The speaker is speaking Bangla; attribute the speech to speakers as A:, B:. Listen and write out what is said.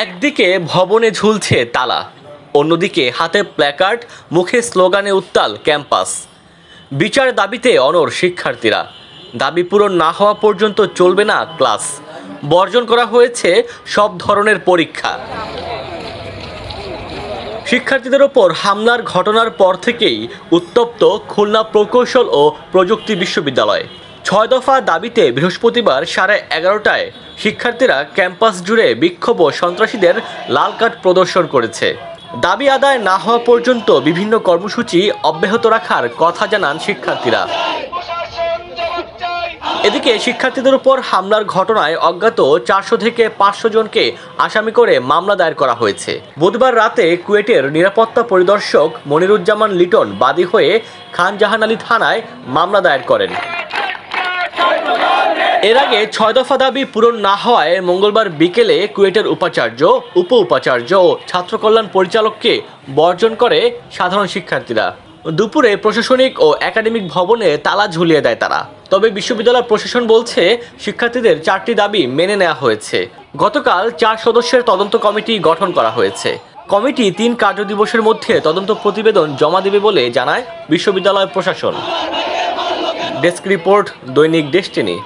A: একদিকে ভবনে ঝুলছে তালা, অন্যদিকে হাতে প্ল্যাকার্ড, মুখে স্লোগানে উত্তাল ক্যাম্পাস। বিচার দাবিতে অনড় শিক্ষার্থীরা। দাবি পূরণ না হওয়া পর্যন্ত চলবে না ক্লাস। বর্জন করা হয়েছে সব ধরনের পরীক্ষা। শিক্ষার্থীদের ওপর হামলার ঘটনার পর থেকেই উত্তপ্ত খুলনা প্রকৌশল ও প্রযুক্তি বিশ্ববিদ্যালয়। ৬ দফা দাবিতে বৃহস্পতিবার 11:30টায় শিক্ষার্থীরা ক্যাম্পাস জুড়ে বিক্ষোভ ও সন্ত্রাসীদের লাল কার্ড প্রদর্শন করেছে। দাবি আদায় না হওয়া পর্যন্ত বিভিন্ন কর্মসূচি অব্যাহত রাখার কথা জানান শিক্ষার্থীরা। এদিকে শিক্ষার্থীদের উপর হামলার ঘটনায় অজ্ঞাত 400 থেকে 500 জনকে আসামি করে মামলা দায়ের করা হয়েছে। বুধবার রাতে কুয়েটের নিরাপত্তা পরিদর্শক মনিরুজ্জামান লিটন বাদী হয়ে খান জাহান আলী থানায় মামলা দায়ের করেন। এর আগে 6 দফা দাবি পূরণ না হওয়ায় মঙ্গলবার বিকেলে কুয়েটের উপাচার্য, উপ উপাচার্য ও ছাত্র কল্যাণ পরিচালককে বর্জন করে সাধারণ শিক্ষার্থীরা। দুপুরে প্রশাসনিক ও একাডেমিক ভবনে তালা ঝুলিয়ে দেয় তারা। তবে বিশ্ববিদ্যালয় প্রশাসন বলছে শিক্ষার্থীদের 4টি দাবি মেনে নেওয়া হয়েছে। গতকাল 4 সদস্যের তদন্ত কমিটি গঠন করা হয়েছে। কমিটি 3 কার্যদিবসের মধ্যে তদন্ত প্রতিবেদন জমা দেবে বলে জানায় বিশ্ববিদ্যালয় প্রশাসন। ডেস্ক রিপোর্ট, দৈনিক ডেস্টিনি।